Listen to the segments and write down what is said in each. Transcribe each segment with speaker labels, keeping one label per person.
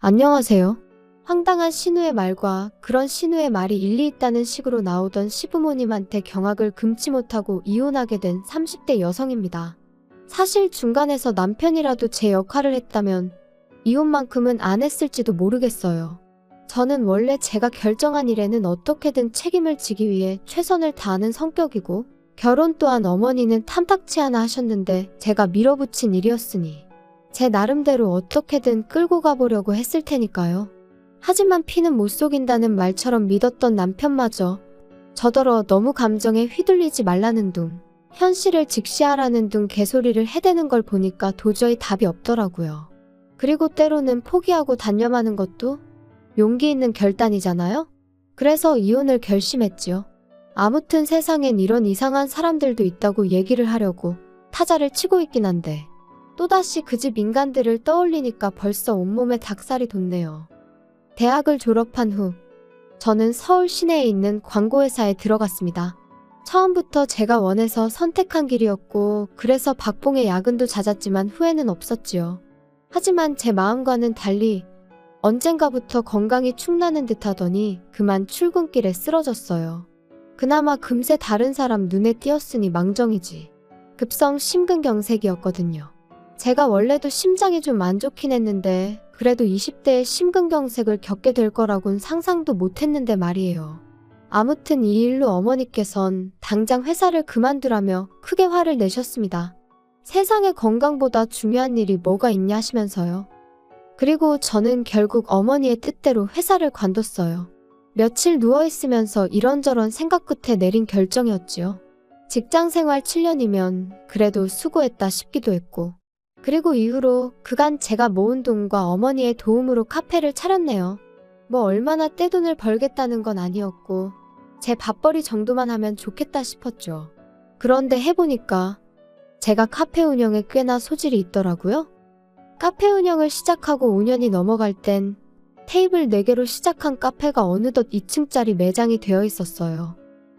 Speaker 1: 안녕하세요. 황당한 신우의 말과 그런 신우의 말이 일리 있다는 식으로 나오던 시부모님한테 경악을 금치 못하고 이혼하게 된 30대 여성입니다. 사실 중간에서 남편이라도 제 역할을 했다면 이혼만큼은 안 했을지도 모르겠어요. 저는 원래 제가 결정한 일에는 어떻게든 책임을 지기 위해 최선을 다하는 성격이고 결혼 또한 어머니는 탐탁치 않아 하셨는데 제가 밀어붙인 일이었으니 제 나름대로 어떻게든 끌고 가보려고 했을 테니까요. 하지만 피는 못 속인다는 말처럼 믿었던 남편마저 저더러 너무 감정에 휘둘리지 말라는 둥, 현실을 직시하라는 둥 개소리를 해대는 걸 보니까 도저히 답이 없더라고요. 그리고 때로는 포기하고 단념하는 것도 용기 있는 결단이잖아요? 그래서 이혼을 결심했지요. 아무튼 세상엔 이런 이상한 사람들도 있다고 얘기를 하려고 타자를 치고 있긴 한데 또다시 그 집 인간들을 떠올리니까 벌써 온몸에 닭살이 돋네요. 대학을 졸업한 후 저는 서울 시내에 있는 광고회사에 들어갔습니다. 처음부터 제가 원해서 선택한 길이었고 그래서 박봉의 야근도 잦았지만 후회는 없었지요. 하지만 제 마음과는 달리 언젠가부터 건강이 축나는 듯 하더니 그만 출근길에 쓰러졌어요. 그나마 금세 다른 사람 눈에 띄었으니 망정이지. 급성 심근경색이었거든요. 제가 원래도 심장이 좀 안 좋긴 했는데 그래도 20대에 심근경색을 겪게 될 거라곤 상상도 못했는데 말이에요. 아무튼 이 일로 어머니께선 당장 회사를 그만두라며 크게 화를 내셨습니다. 세상에 건강보다 중요한 일이 뭐가 있냐 하시면서요. 그리고 저는 결국 어머니의 뜻대로 회사를 관뒀어요. 며칠 누워있으면서 이런저런 생각 끝에 내린 결정이었지요. 직장생활 7년이면 그래도 수고했다 싶기도 했고 그리고 이후로 그간 제가 모은 돈과 어머니의 도움으로 카페를 차렸네요. 뭐 얼마나 떼돈을 벌겠다는 건 아니었고 제 밥벌이 정도만 하면 좋겠다 싶었죠. 그런데 해보니까 제가 카페 운영에 꽤나 소질이 있더라고요. 카페 운영을 시작하고 5년이 넘어갈 땐 테이블 4개로 시작한 카페가 어느덧 2층짜리 매장이 되어 있었어요.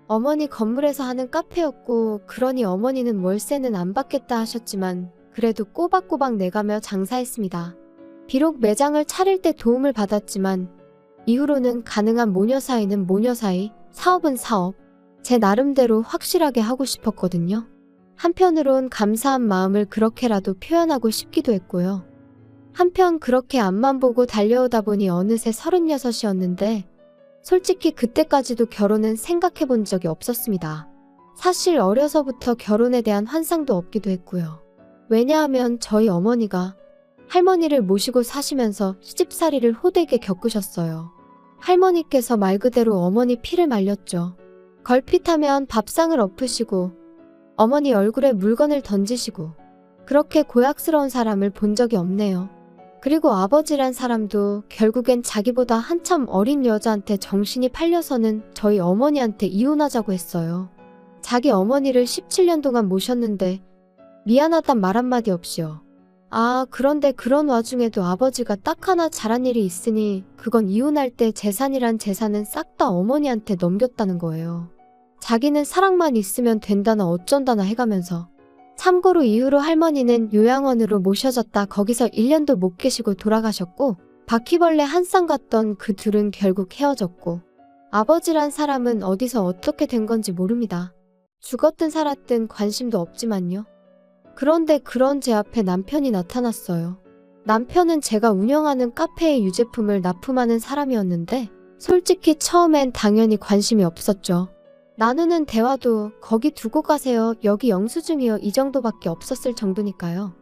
Speaker 1: 어머니 건물에서 하는 카페였고 그러니 어머니는 월세는 안 받겠다 하셨지만 그래도 꼬박꼬박 내가며 장사했습니다. 비록 매장을 차릴 때 도움을 받았지만 이후로는 가능한 모녀 사이는 모녀 사이, 사업은 사업, 제 나름대로 확실하게 하고 싶었거든요. 한편으론 감사한 마음을 그렇게라도 표현하고 싶기도 했고요. 한편 그렇게 앞만 보고 달려오다 보니 어느새 36이었는데 솔직히 그때까지도 결혼은 생각해 본 적이 없었습니다. 사실 어려서부터 결혼에 대한 환상도 없기도 했고요. 왜냐하면 저희 어머니가 할머니를 모시고 사시면서 시집살이를 호되게 겪으셨어요. 할머니께서 말 그대로 어머니 피를 말렸죠. 걸핏하면 밥상을 엎으시고 어머니 얼굴에 물건을 던지시고 그렇게 고약스러운 사람을 본 적이 없네요. 그리고 아버지란 사람도 결국엔 자기보다 한참 어린 여자한테 정신이 팔려서는 저희 어머니한테 이혼하자고 했어요. 자기 어머니를 17년 동안 모셨는데 미안하단 말 한마디 없이요. 아, 그런데 그런 와중에도 아버지가 딱 하나 잘한 일이 있으니 그건 이혼할 때 재산이란 재산은 싹 다 어머니한테 넘겼다는 거예요. 자기는 사랑만 있으면 된다나 어쩐다나 해가면서. 참고로 이후로 할머니는 요양원으로 모셔졌다 거기서 1년도 못 계시고 돌아가셨고 바퀴벌레 한 쌍 같던 그 둘은 결국 헤어졌고 아버지란 사람은 어디서 어떻게 된 건지 모릅니다. 죽었든 살았든 관심도 없지만요. 그런데 그런 제 앞에 남편이 나타났어요. 남편은 제가 운영하는 카페의 유제품을 납품하는 사람이었는데 솔직히 처음엔 당연히 관심이 없었죠. 나누는 대화도 거기 두고 가세요. 여기 영수증이요. 이 정도밖에 없었을 정도니까요.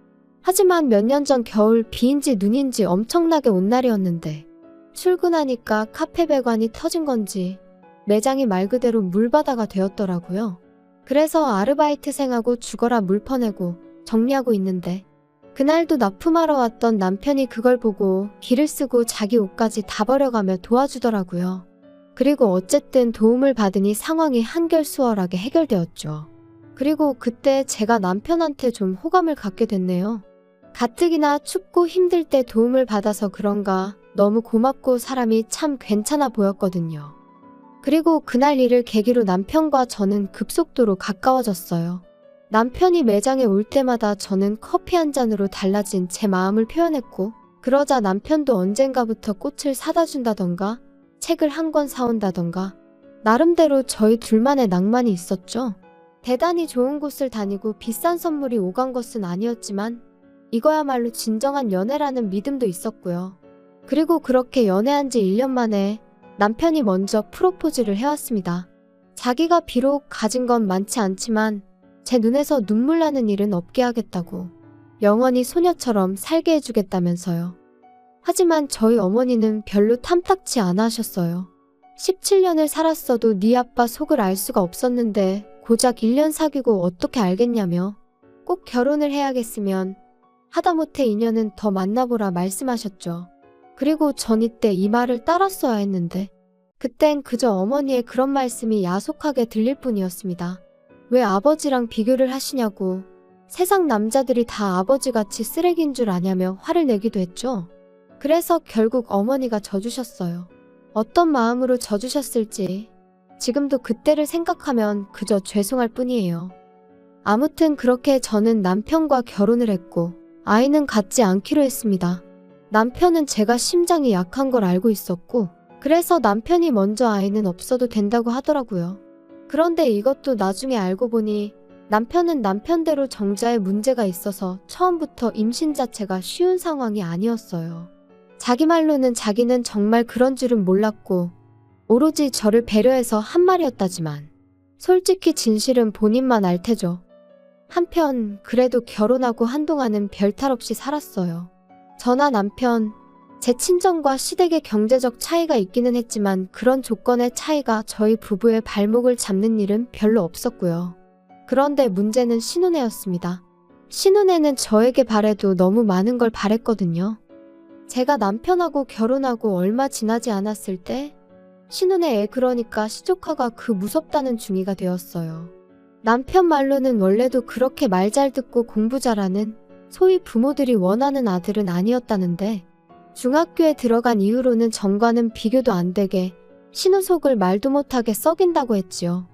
Speaker 1: 하지만 몇 년 전 겨울 비인지 눈인지 엄청나게 온 날이었는데 출근하니까 카페 배관이 터진 건지 매장이 말 그대로 물바다가 되었더라고요. 그래서 아르바이트생하고 죽어라 물 퍼내고 정리하고 있는데 그날도 납품하러 왔던 남편이 그걸 보고 기를 쓰고 자기 옷까지 다 버려가며 도와주더라고요. 그리고 어쨌든 도움을 받으니 상황이 한결 수월하게 해결되었죠. 그리고 그때 제가 남편한테 좀 호감을 갖게 됐네요. 가뜩이나 춥고 힘들 때 도움을 받아서 그런가 너무 고맙고 사람이 참 괜찮아 보였거든요. 그리고 그날 일을 계기로 남편과 저는 급속도로 가까워졌어요. 남편이 매장에 올 때마다 저는 커피 한 잔으로 달라진 제 마음을 표현했고 그러자 남편도 언젠가부터 꽃을 사다 준다던가 책을 한 권 사온다던가 나름대로 저희 둘만의 낭만이 있었죠. 대단히 좋은 곳을 다니고 비싼 선물이 오간 것은 아니었지만 이거야말로 진정한 연애라는 믿음도 있었고요. 그리고 그렇게 연애한 지 1년 만에 남편이 먼저 프로포즈를 해왔습니다. 자기가 비록 가진 건 많지 않지만 제 눈에서 눈물 나는 일은 없게 하겠다고 영원히 소녀처럼 살게 해주겠다면서요. 하지만 저희 어머니는 별로 탐탁치 않아 하셨어요. 17년을 살았어도 네 아빠 속을 알 수가 없었는데 고작 1년 사귀고 어떻게 알겠냐며 꼭 결혼을 해야겠으면 하다못해 2년은 더 만나보라 말씀하셨죠. 그리고 전 이때 이 말을 따랐어야 했는데 그땐 그저 어머니의 그런 말씀이 야속하게 들릴 뿐이었습니다. 왜 아버지랑 비교를 하시냐고 세상 남자들이 다 아버지같이 쓰레기인 줄 아냐며 화를 내기도 했죠. 그래서 결국 어머니가 져주셨어요. 어떤 마음으로 져주셨을지 지금도 그때를 생각하면 그저 죄송할 뿐이에요. 아무튼 그렇게 저는 남편과 결혼을 했고 아이는 갖지 않기로 했습니다. 남편은 제가 심장이 약한 걸 알고 있었고 그래서 남편이 먼저 아이는 없어도 된다고 하더라고요. 그런데 이것도 나중에 알고 보니 남편은 남편대로 정자에 문제가 있어서 처음부터 임신 자체가 쉬운 상황이 아니었어요. 자기 말로는 자기는 정말 그런 줄은 몰랐고 오로지 저를 배려해서 한 말이었다지만 솔직히 진실은 본인만 알 테죠. 한편 그래도 결혼하고 한동안은 별탈 없이 살았어요. 저나 남편, 제 친정과 시댁의 경제적 차이가 있기는 했지만 그런 조건의 차이가 저희 부부의 발목을 잡는 일은 별로 없었고요. 그런데 문제는 신혼애였습니다. 신혼애는 저에게 바래도 너무 많은 걸 바랬거든요. 제가 남편하고 결혼하고 얼마 지나지 않았을 때 신혼의 애 그러니까 시조카가 그 무섭다는 중이가 되었어요. 남편 말로는 원래도 그렇게 말 잘 듣고 공부 잘하는 소위 부모들이 원하는 아들은 아니었다는데 중학교에 들어간 이후로는 전과는 비교도 안 되게 신우속을 말도 못하게 썩인다고 했지요.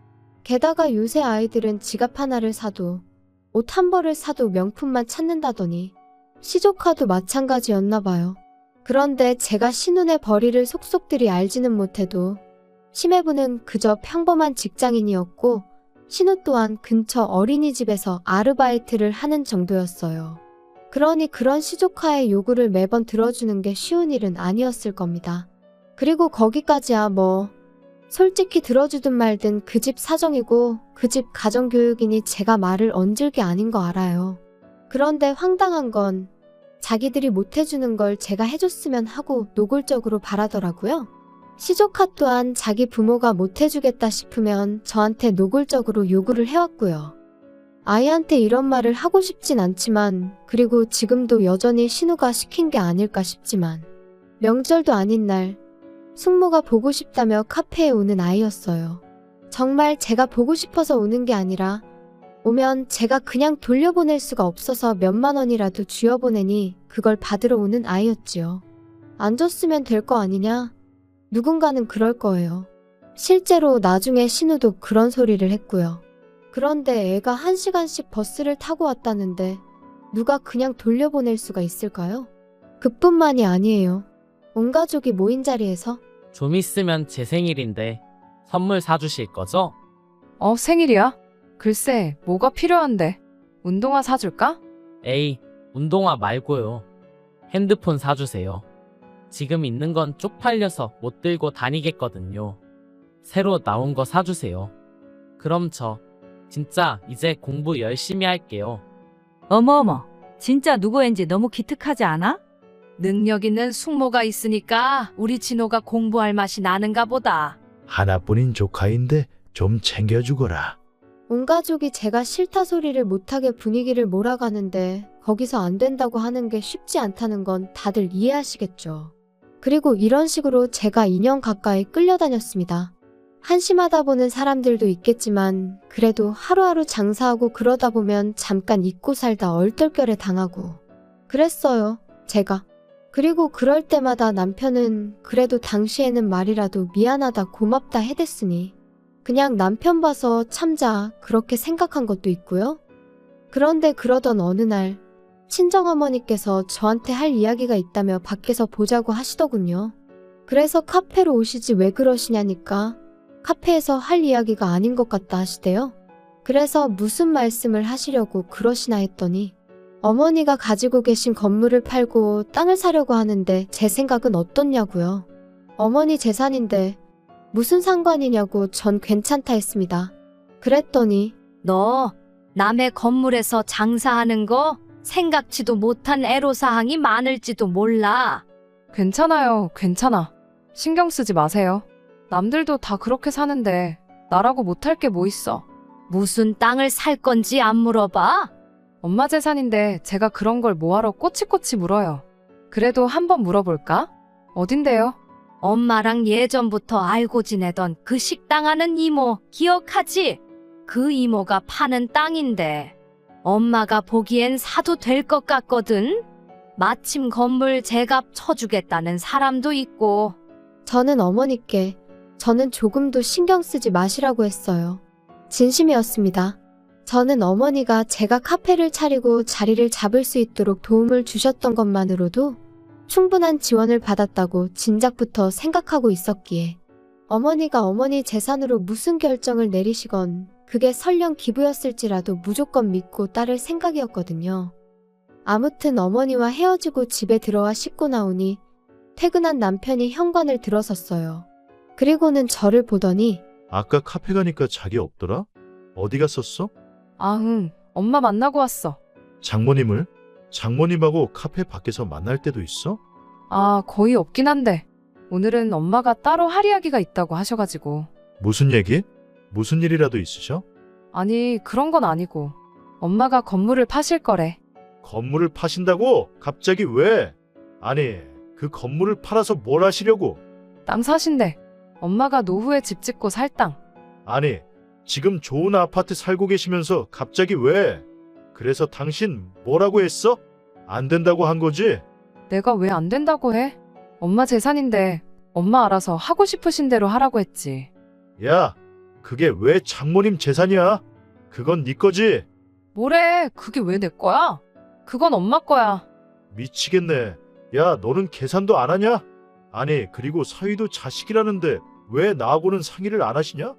Speaker 1: 게다가 요새 아이들은 지갑 하나를 사도 옷 한 벌을 사도 명품만 찾는다더니 시조카도 마찬가지였나 봐요. 그런데 제가 신혼의 벌이를 속속들이 알지는 못해도 심해부는 그저 평범한 직장인이었고 신우 또한 근처 어린이집에서 아르바이트를 하는 정도였어요. 그러니 그런 시조카의 요구를 매번 들어주는 게 쉬운 일은 아니었을 겁니다. 그리고 거기까지야 뭐 솔직히 들어주든 말든 그 집 사정이고 그 집 가정교육이니 제가 말을 얹을 게 아닌 거 알아요. 그런데 황당한 건 자기들이 못해주는 걸 제가 해줬으면 하고 노골적으로 바라더라고요. 시조카 또한 자기 부모가 못해주겠다 싶으면 저한테 노골적으로 요구를 해왔고요. 아이한테 이런 말을 하고 싶진 않지만 그리고 지금도 여전히 신우가 시킨 게 아닐까 싶지만 명절도 아닌 날 숙모가 보고 싶다며 카페에 오는 아이였어요. 정말 제가 보고 싶어서 오는 게 아니라 오면 제가 그냥 돌려보낼 수가 없어서 몇만 원이라도 쥐어보내니 그걸 받으러 오는 아이였지요. 안 줬으면 될 거 아니냐? 누군가는 그럴 거예요. 실제로 나중에 신우도 그런 소리를 했고요. 그런데 애가 1시간씩 버스를 타고 왔다는데 누가 그냥 돌려보낼 수가 있을까요? 그뿐만이 아니에요. 온 가족이 모인 자리에서
Speaker 2: 좀 있으면 제 생일인데 선물 사주실 거죠?
Speaker 3: 생일이야? 글쎄, 뭐가 필요한데? 운동화 사줄까?
Speaker 2: 에이, 운동화 말고요. 핸드폰 사주세요. 지금 있는 건 쪽팔려서 못 들고 다니겠거든요. 새로 나온 거 사주세요. 그럼 저 진짜 이제 공부 열심히 할게요.
Speaker 4: 어머어머, 진짜 누구인지 너무 기특하지 않아?
Speaker 3: 능력 있는 숙모가 있으니까 우리 진호가 공부할 맛이 나는가 보다.
Speaker 5: 하나뿐인 조카인데 좀 챙겨주거라.
Speaker 1: 온 가족이 제가 싫다 소리를 못하게 분위기를 몰아가는데 거기서 안 된다고 하는 게 쉽지 않다는 건 다들 이해하시겠죠. 그리고 이런 식으로 제가 2년 가까이 끌려다녔습니다. 한심하다 보는 사람들도 있겠지만 그래도 하루하루 장사하고 그러다 보면 잠깐 잊고 살다 얼떨결에 당하고 그랬어요, 제가. 그리고 그럴 때마다 남편은 그래도 당시에는 말이라도 미안하다 고맙다 해댔으니 그냥 남편 봐서 참자 그렇게 생각한 것도 있고요. 그런데 그러던 어느 날 친정어머니께서 저한테 할 이야기가 있다며 밖에서 보자고 하시더군요. 그래서 카페로 오시지 왜 그러시냐니까 카페에서 할 이야기가 아닌 것 같다 하시대요. 그래서 무슨 말씀을 하시려고 그러시나 했더니 어머니가 가지고 계신 건물을 팔고 땅을 사려고 하는데 제 생각은 어떻냐고요. 어머니 재산인데 무슨 상관이냐고 전 괜찮다 했습니다. 그랬더니
Speaker 3: 너 남의 건물에서 장사하는 거 생각지도 못한 애로사항이 많을지도 몰라.
Speaker 6: 괜찮아요, 괜찮아. 신경 쓰지 마세요. 남들도 다 그렇게 사는데 나라고 못할 게 뭐 있어.
Speaker 3: 무슨 땅을 살 건지 안 물어봐?
Speaker 6: 엄마 재산인데 제가 그런 걸 뭐하러 꼬치꼬치 물어요. 그래도 한번 물어볼까? 어딘데요?
Speaker 3: 엄마랑 예전부터 알고 지내던 그 식당 하는 이모 기억하지? 그 이모가 파는 땅인데 엄마가 보기엔 사도 될 것 같거든? 마침 건물 제값 쳐주겠다는 사람도 있고.
Speaker 1: 저는 어머니께 저는 조금도 신경 쓰지 마시라고 했어요. 진심이었습니다. 저는 어머니가 제가 카페를 차리고 자리를 잡을 수 있도록 도움을 주셨던 것만으로도 충분한 지원을 받았다고 진작부터 생각하고 있었기에 어머니가 어머니 재산으로 무슨 결정을 내리시건 그게 설령 기부였을지라도 무조건 믿고 따를 생각이었거든요. 아무튼 어머니와 헤어지고 집에 들어와 씻고 나오니 퇴근한 남편이 현관을 들어섰어요. 그리고는 저를 보더니
Speaker 5: 아까 카페 가니까 자기 없더라? 어디 갔었어?
Speaker 6: 엄마 만나고 왔어.
Speaker 5: 장모님을? 장모님하고 카페 밖에서 만날 때도 있어?
Speaker 6: 거의 없긴 한데 오늘은 엄마가 따로 할 이야기가 있다고 하셔가지고.
Speaker 5: 무슨 얘기? 무슨 일이라도 있으셔?
Speaker 6: 아니, 그런 건 아니고 엄마가 건물을 파실 거래.
Speaker 5: 건물을 파신다고? 갑자기 왜? 아니, 그 건물을 팔아서 뭘 하시려고?
Speaker 6: 땅 사신대. 엄마가 노후에 집 짓고 살 땅.
Speaker 5: 아니, 지금 좋은 아파트 살고 계시면서 갑자기 왜? 그래서 당신 뭐라고 했어? 안 된다고 한 거지?
Speaker 6: 내가 왜 안 된다고 해? 엄마 재산인데 엄마 알아서 하고 싶으신 대로 하라고 했지.
Speaker 5: 야, 그게 왜 장모님 재산이야? 그건 네 거지?
Speaker 6: 뭐래, 그게 왜 내 거야? 그건 엄마 거야.
Speaker 5: 미치겠네. 야, 너는 계산도 안 하냐? 아니, 그리고 사위도 자식이라는데 왜 나하고는 상의를 안 하시냐?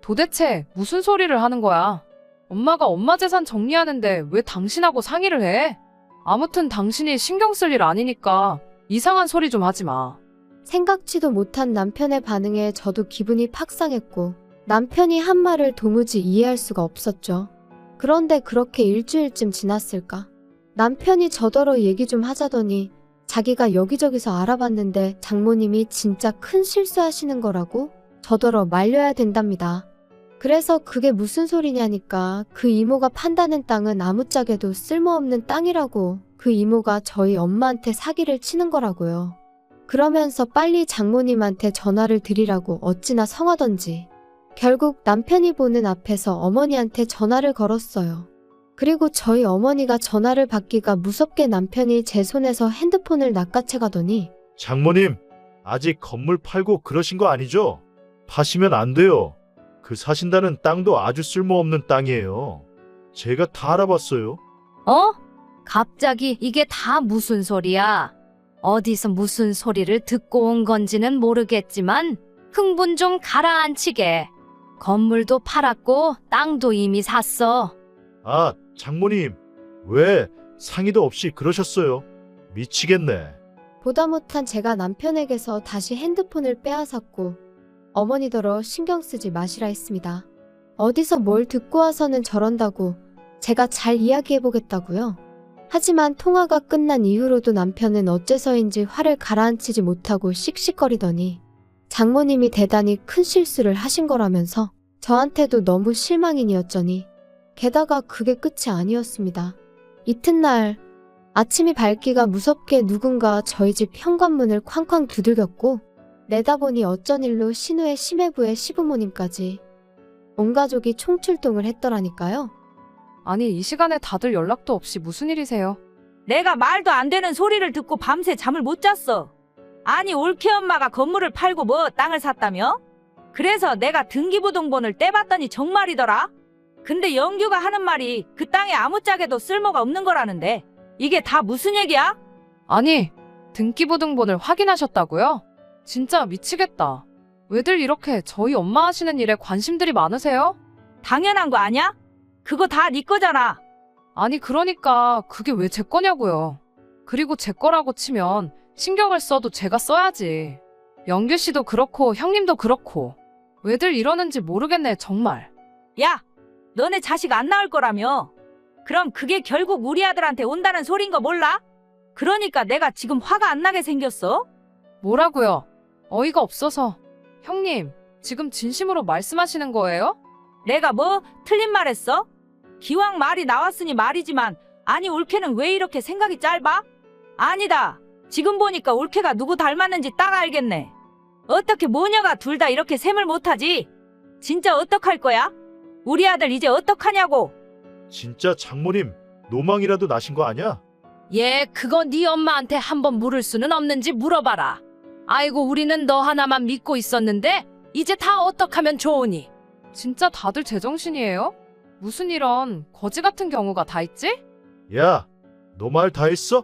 Speaker 6: 도대체 무슨 소리를 하는 거야? 엄마가 엄마 재산 정리하는데 왜 당신하고 상의를 해? 아무튼 당신이 신경 쓸 일 아니니까 이상한 소리 좀 하지 마.
Speaker 1: 생각지도 못한 남편의 반응에 저도 기분이 팍 상했고 남편이 한 말을 도무지 이해할 수가 없었죠. 그런데 그렇게 일주일쯤 지났을까? 남편이 저더러 얘기 좀 하자더니 자기가 여기저기서 알아봤는데 장모님이 진짜 큰 실수하시는 거라고 저더러 말려야 된답니다. 그래서 그게 무슨 소리냐니까 그 이모가 판다는 땅은 아무짝에도 쓸모없는 땅이라고 그 이모가 저희 엄마한테 사기를 치는 거라고요. 그러면서 빨리 장모님한테 전화를 드리라고 어찌나 성하던지. 결국 남편이 보는 앞에서 어머니한테 전화를 걸었어요. 그리고 저희 어머니가 전화를 받기가 무섭게 남편이 제 손에서 핸드폰을 낚아채 가더니
Speaker 5: 장모님, 아직 건물 팔고 그러신 거 아니죠? 파시면 안 돼요. 그 사신다는 땅도 아주 쓸모없는 땅이에요. 제가 다 알아봤어요.
Speaker 3: 어? 갑자기 이게 다 무슨 소리야? 어디서 무슨 소리를 듣고 온 건지는 모르겠지만 흥분 좀 가라앉히게. 건물도 팔았고 땅도 이미 샀어.
Speaker 5: 아, 장모님, 왜 상의도 없이 그러셨어요? 미치겠네.
Speaker 1: 보다 못한 제가 남편에게서 다시 핸드폰을 빼앗았고 어머니더러 신경 쓰지 마시라 했습니다. 어디서 뭘 듣고 와서는 저런다고 제가 잘 이야기해보겠다고요. 하지만 통화가 끝난 이후로도 남편은 어째서인지 화를 가라앉히지 못하고 씩씩거리더니 장모님이 대단히 큰 실수를 하신 거라면서 저한테도 너무 실망인이었더니 게다가 그게 끝이 아니었습니다. 이튿날 아침이 밝기가 무섭게 누군가 저희 집 현관문을 쾅쾅 두들겼고 내다보니 어쩐 일로 신우의 시매부의 시부모님까지 온 가족이 총출동을 했더라니까요.
Speaker 6: 아니, 이 시간에 다들 연락도 없이 무슨 일이세요?
Speaker 4: 내가 말도 안 되는 소리를 듣고 밤새 잠을 못 잤어. 아니, 올케 엄마가 건물을 팔고 뭐 땅을 샀다며? 그래서 내가 등기부등본을 떼봤더니 정말이더라. 근데 영규가 하는 말이 그 땅에 아무짝에도 쓸모가 없는 거라는데 이게 다 무슨 얘기야?
Speaker 6: 아니, 등기부등본을 확인하셨다고요? 진짜 미치겠다. 왜들 이렇게 저희 엄마 하시는 일에 관심들이 많으세요?
Speaker 4: 당연한 거 아니야? 그거 다 네 거잖아.
Speaker 6: 아니, 그러니까 그게 왜 제 거냐고요. 그리고 제 거라고 치면 신경을 써도 제가 써야지. 영규 씨도 그렇고 형님도 그렇고. 왜들 이러는지 모르겠네, 정말.
Speaker 4: 야, 너네 자식 안 낳을 거라며. 그럼 그게 결국 우리 아들한테 온다는 소린 거 몰라? 그러니까 내가 지금 화가 안 나게 생겼어?
Speaker 6: 뭐라고요? 어이가 없어서. 형님, 지금 진심으로 말씀하시는 거예요?
Speaker 4: 내가 뭐 틀린 말 했어? 기왕 말이 나왔으니 말이지만, 아니 올케는 왜 이렇게 생각이 짧아? 아니다. 지금 보니까 올케가 누구 닮았는지 딱 알겠네. 어떻게 모녀가 둘 다 이렇게 셈을 못하지? 진짜 어떡할 거야? 우리 아들 이제 어떡하냐고.
Speaker 5: 진짜 장모님 노망이라도 나신 거 아니야?
Speaker 3: 얘 그거 네 엄마한테 한번 물을 수는 없는지 물어봐라. 아이고 우리는 너 하나만 믿고 있었는데 이제 다 어떡하면 좋으니?
Speaker 6: 진짜 다들 제정신이에요? 무슨 이런 거지 같은 경우가 다 있지?
Speaker 5: 야, 너 말 다 했어?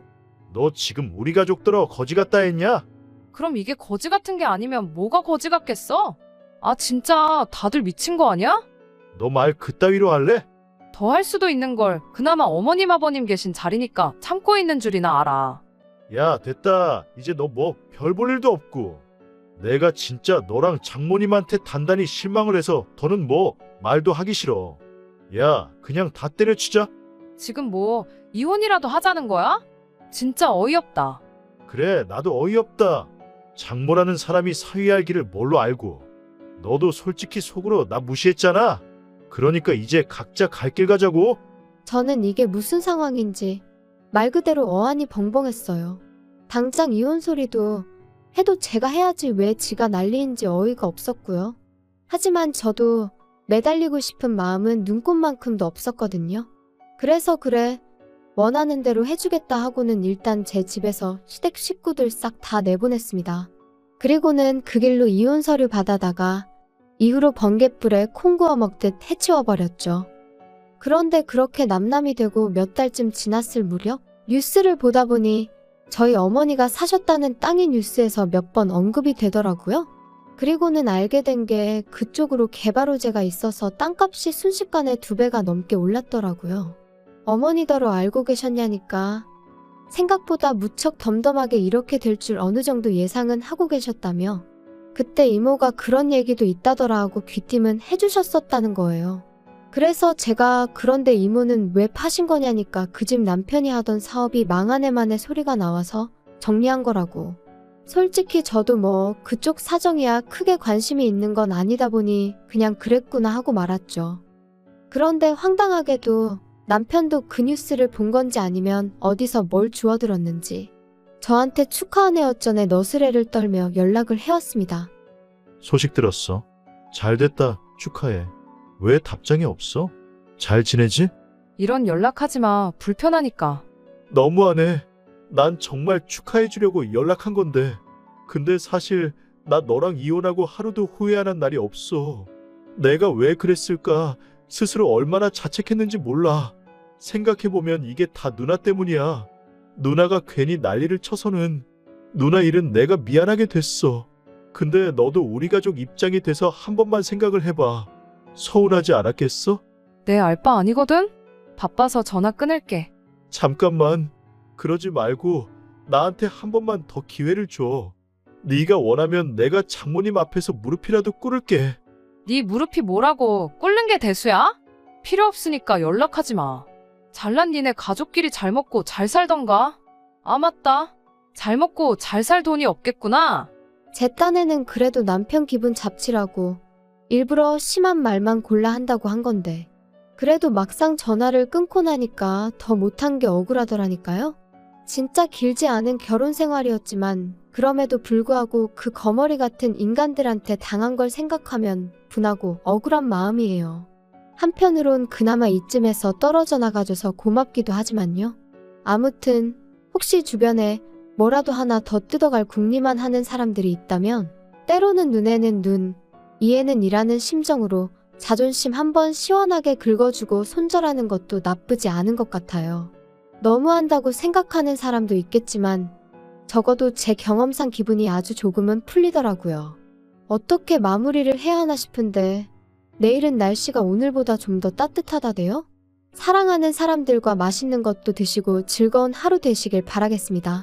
Speaker 5: 너 지금 우리 가족들어 거지 같다 했냐?
Speaker 6: 그럼 이게 거지 같은 게 아니면 뭐가 거지 같겠어? 아, 진짜 다들 미친 거 아니야?
Speaker 5: 너 말 그따위로 할래?
Speaker 6: 더 할 수도 있는 걸 그나마 어머님 아버님 계신 자리니까 참고 있는 줄이나 알아.
Speaker 5: 야, 됐다. 이제 너 뭐 별 볼 일도 없고. 내가 진짜 너랑 장모님한테 단단히 실망을 해서 더는 뭐 말도 하기 싫어. 야, 그냥 다 때려치자.
Speaker 6: 지금 뭐 이혼이라도 하자는 거야? 진짜 어이없다.
Speaker 5: 그래, 나도 어이없다. 장모라는 사람이 사위할 길을 뭘로 알고. 너도 솔직히 속으로 나 무시했잖아. 그러니까 이제 각자 갈 길 가자고.
Speaker 1: 저는 이게 무슨 상황인지 말 그대로 어안이 벙벙했어요. 당장 이혼 소리도 해도 제가 해야지 왜 지가 난리인지 어이가 없었고요. 하지만 저도 매달리고 싶은 마음은 눈꽃만큼도 없었거든요. 그래서 그래, 원하는 대로 해주겠다 하고는 일단 제 집에서 시댁 식구들 싹 다 내보냈습니다. 그리고는 그 길로 이혼 서류 받아다가 이후로 번갯불에 콩 구워 먹듯 해치워버렸죠. 그런데 그렇게 남남이 되고 몇 달쯤 지났을 무렵 뉴스를 보다 보니 저희 어머니가 사셨다는 땅이 뉴스에서 몇 번 언급이 되더라고요. 그리고는 알게 된 게 그쪽으로 개발 호재가 있어서 땅값이 순식간에 2배가 넘게 올랐더라고요. 어머니더러 알고 계셨냐니까 생각보다 무척 덤덤하게 이렇게 될 줄 어느 정도 예상은 하고 계셨다며 그때 이모가 그런 얘기도 있다더라 하고 귀띔은 해주셨었다는 거예요. 그래서 제가 그런데 이모는 왜 파신 거냐니까 그 집 남편이 하던 사업이 망한 애만의 소리가 나와서 정리한 거라고. 솔직히 저도 뭐 그쪽 사정이야 크게 관심이 있는 건 아니다 보니 그냥 그랬구나 하고 말았죠. 그런데 황당하게도 남편도 그 뉴스를 본 건지 아니면 어디서 뭘 주워들었는지 저한테 축하한 애 어쩌네 너스레를 떨며 연락을 해왔습니다.
Speaker 5: 소식 들었어. 잘 됐다. 축하해. 왜 답장이 없어? 잘 지내지?
Speaker 6: 이런 연락하지 마. 불편하니까.
Speaker 5: 너무하네. 난 정말 축하해 주려고 연락한 건데. 근데 사실 나 너랑 이혼하고 하루도 후회 안 한 날이 없어. 내가 왜 그랬을까? 스스로 얼마나 자책했는지 몰라. 생각해보면 이게 다 누나 때문이야. 누나가 괜히 난리를 쳐서는 누나 일은 내가 미안하게 됐어. 근데 너도 우리 가족 입장이 돼서 한 번만 생각을 해봐. 서운하지 않았겠어?
Speaker 6: 내 알바 아니거든? 바빠서 전화 끊을게.
Speaker 5: 잠깐만. 그러지 말고 나한테 한 번만 더 기회를 줘. 네가 원하면 내가 장모님 앞에서 무릎이라도 꿇을게.
Speaker 6: 네 무릎이 뭐라고 꿇는 게 대수야? 필요 없으니까 연락하지 마. 잘난 니네 가족끼리 잘 먹고 잘 살던가? 아 맞다. 잘 먹고 잘 살 돈이 없겠구나.
Speaker 1: 제 딴에는 그래도 남편 기분 잡치라고 일부러 심한 말만 골라 한다고 한 건데 그래도 막상 전화를 끊고 나니까 더 못한 게 억울하더라니까요. 진짜 길지 않은 결혼 생활이었지만 그럼에도 불구하고 그 거머리 같은 인간들한테 당한 걸 생각하면 분하고 억울한 마음이에요. 한편으론 그나마 이쯤에서 떨어져 나가줘서 고맙기도 하지만요. 아무튼 혹시 주변에 뭐라도 하나 더 뜯어갈 궁리만 하는 사람들이 있다면 때로는 눈에는 눈, 이에는 이라는 심정으로 자존심 한번 시원하게 긁어주고 손절하는 것도 나쁘지 않은 것 같아요. 너무한다고 생각하는 사람도 있겠지만 적어도 제 경험상 기분이 아주 조금은 풀리더라고요. 어떻게 마무리를 해야 하나 싶은데 내일은 날씨가 오늘보다 좀 더 따뜻하다대요? 사랑하는 사람들과 맛있는 것도 드시고 즐거운 하루 되시길 바라겠습니다.